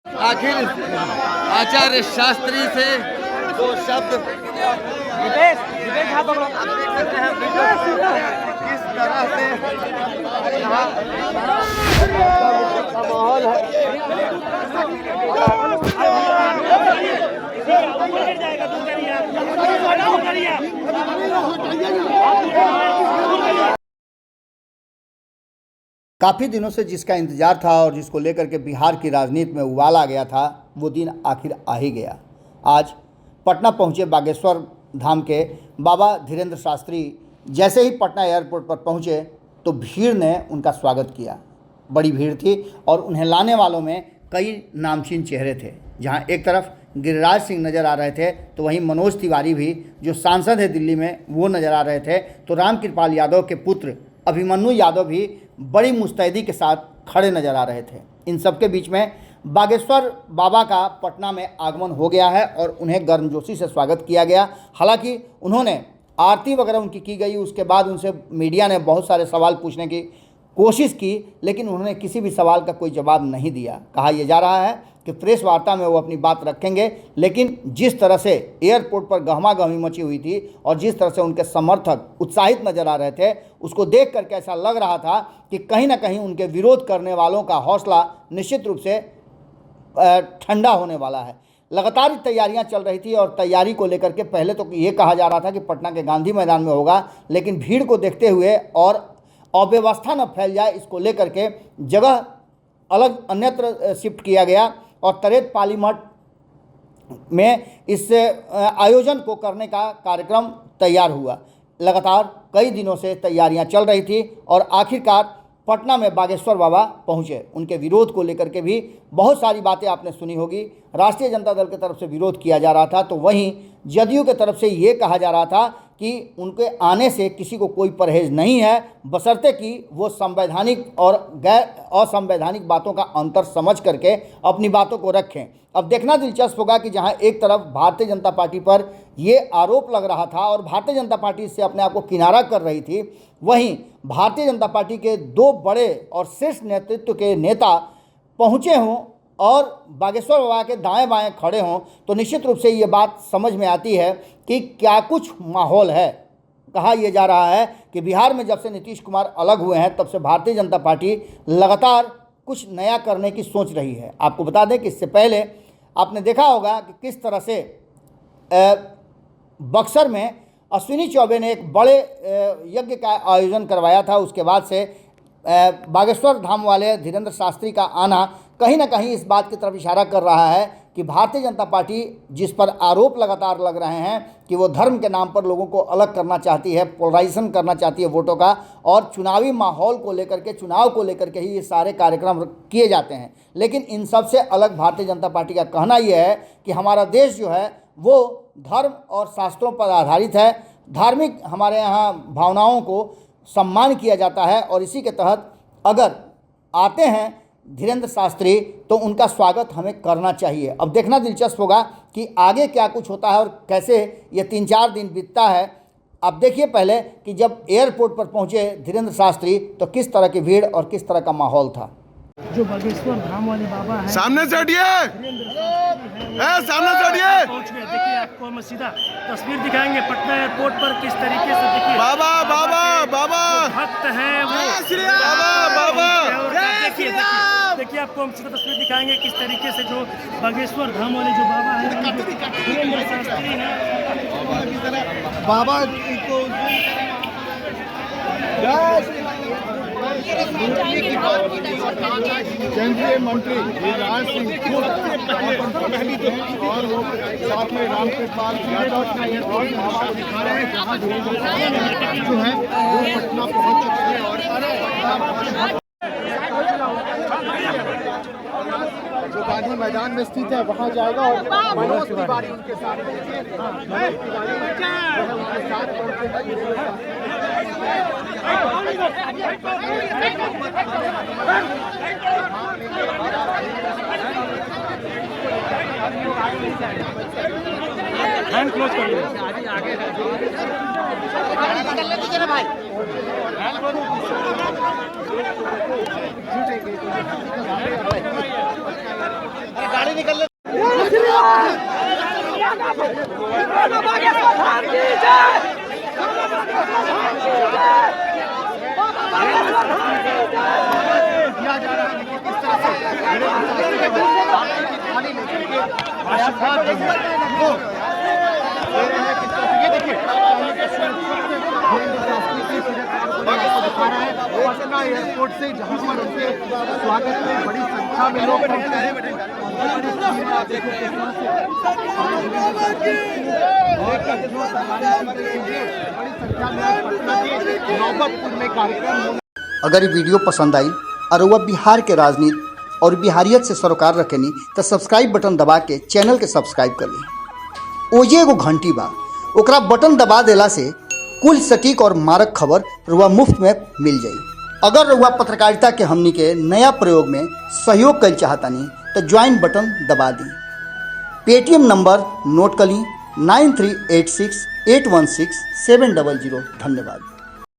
आखिर आचार्य शास्त्री से दो शब्द किस तरह से यहाँ का माहौल है। काफ़ी दिनों से जिसका इंतजार था और जिसको लेकर के बिहार की राजनीति में उबाल आ गया था, वो दिन आखिर आ ही गया। आज पटना पहुंचे बागेश्वर धाम के बाबा धीरेन्द्र शास्त्री जैसे ही पटना एयरपोर्ट पर पहुंचे तो भीड़ ने उनका स्वागत किया। बड़ी भीड़ थी और उन्हें लाने वालों में कई नामचीन चेहरे थे। जहां एक तरफ गिरिराज सिंह नज़र आ रहे थे तो वहीं मनोज तिवारी भी, जो सांसद है दिल्ली में, वो नज़र आ रहे थे। तो रामकृपाल यादव के पुत्र अभिमन्यु यादव भी बड़ी मुस्तैदी के साथ खड़े नज़र आ रहे थे। इन सबके बीच में बागेश्वर बाबा का पटना में आगमन हो गया है और उन्हें गर्मजोशी से स्वागत किया गया। हालांकि उन्होंने आरती वगैरह उनकी की गई, उसके बाद उनसे मीडिया ने बहुत सारे सवाल पूछने की कोशिश की, लेकिन उन्होंने किसी भी सवाल का कोई जवाब नहीं दिया। कहा यह जा रहा है कि प्रेस वार्ता में वो अपनी बात रखेंगे, लेकिन जिस तरह से एयरपोर्ट पर गहमा गहमी मची हुई थी और जिस तरह से उनके समर्थक उत्साहित नजर आ रहे थे, उसको देख करके ऐसा लग रहा था कि कहीं ना कहीं उनके विरोध करने वालों का हौसला निश्चित रूप से ठंडा होने वाला है। लगातार तैयारियां चल रही थी और तैयारी को लेकर के पहले तो ये कहा जा रहा था कि पटना के गांधी मैदान में होगा, लेकिन भीड़ को देखते हुए और अव्यवस्था न फैल जाए इसको लेकर के जगह अलग अन्यत्र शिफ्ट किया गया और तरेत पाली मठ में इस आयोजन को करने का कार्यक्रम तैयार हुआ। लगातार कई दिनों से तैयारियां चल रही थी और आखिरकार पटना में बागेश्वर बाबा पहुंचे। उनके विरोध को लेकर के भी बहुत सारी बातें आपने सुनी होगी। राष्ट्रीय जनता दल की तरफ से विरोध किया जा रहा था, तो वहीं जदयू की तरफ से ये कहा जा रहा था कि उनके आने से किसी को कोई परहेज नहीं है, बशर्ते कि वो संवैधानिक और गैर असंवैधानिक बातों का अंतर समझ करके अपनी बातों को रखें। अब देखना दिलचस्प होगा कि जहां एक तरफ भारतीय जनता पार्टी पर ये आरोप लग रहा था और भारतीय जनता पार्टी इससे अपने आप को किनारा कर रही थी, वहीं भारतीय जनता पार्टी के दो बड़े और शीर्ष नेतृत्व के नेता पहुँचे हों और बागेश्वर बाबा के दाएं बाएं खड़े हों, तो निश्चित रूप से ये बात समझ में आती है कि क्या कुछ माहौल है। कहा यह जा रहा है कि बिहार में जब से नीतीश कुमार अलग हुए हैं तब से भारतीय जनता पार्टी लगातार कुछ नया करने की सोच रही है। आपको बता दें कि इससे पहले आपने देखा होगा कि किस तरह से बक्सर में अश्विनी चौबे ने एक बड़े यज्ञ का आयोजन करवाया था। उसके बाद से बागेश्वर धाम वाले धीरेन्द्र शास्त्री का आना कहीं ना कहीं इस बात की तरफ इशारा कर रहा है कि भारतीय जनता पार्टी, जिस पर आरोप लगातार लग रहे हैं कि वो धर्म के नाम पर लोगों को अलग करना चाहती है, पोलराइजेशन करना चाहती है वोटों का, और चुनावी माहौल को लेकर के, चुनाव को लेकर के ही ये सारे कार्यक्रम किए जाते हैं। लेकिन इन सब से अलग भारतीय जनता पार्टी का कहना यह है कि हमारा देश जो है वो धर्म और शास्त्रों पर आधारित है। धार्मिक हमारे यहाँ भावनाओं को सम्मान किया जाता है और इसी के तहत अगर आते हैं धीरेन्द्र शास्त्री तो उनका स्वागत हमें करना चाहिए। अब देखना दिलचस्प होगा कि आगे क्या कुछ होता है और कैसे ये 3-4 दिन बीतता है। आप देखिए पहले कि जब एयरपोर्ट पर पहुंचे धीरेन्द्र शास्त्री तो किस तरह की भीड़ और किस तरह का माहौल था। जो बागेश्वर धाम वाले बाबा है, सामने से हटिए, सामने से हटिए। पहुंच गए। देखिए आपको हम सीधा तस्वीर दिखाएंगे पटना एयरपोर्ट पर किस तरीके से। देखिए बाबा बाबा बाबा भक्त हैं वो, बाबा बाबा। देखिए आपको हम सीधा तस्वीर दिखाएंगे किस तरीके से जो बागेश्वर धाम वाले जो बाबा हैं, धीरेन्द्र शास्त्री हैं, बाबा को केंद्रीय मंत्री गिरिराज सिंह और वो साथ में रामकृपाल यादव और बाबा दिखा रहे हैं जहाँ जो है वो पटना पहुँच चुके हैं और जो गांधी मैदान में स्थित है वहाँ जाएगा और मनोज तिवारी उनके साथ हैंड क्लोज कर लीजिए। भाई किया जा रहा है कि किस तरह से थाली लेकर के आशीर्वाद देंगे वो दे रहे हैं। किस तरह से ये देखिए दिखा रहा है पटना एयरपोर्ट से, जहां पर उनके स्वागत में बड़ी संख्या में लोग पहुंचे हैं। बड़ी संख्या में पटना के नौबतपुर में कार्यक्रम होने। अगर ये वीडियो पसंद आई और वह बिहार के राजनीति और बिहारियत से सरोकार रखेनी तो सब्सक्राइब बटन दबा के चैनल के सब्सक्राइब कर ली। ओजे एगो घंटी बा, ओकरा बटन दबा देला से कुल सटीक और मारक खबर रुआ मुफ्त में मिल जाई। अगर रुआ पत्रकारिता के हमनी के नया प्रयोग में सहयोग कर चाहतानी तो ज्वाइन बटन दबा दी। पेटीएम नंबर नोट कर ली 9386816700। धन्यवाद।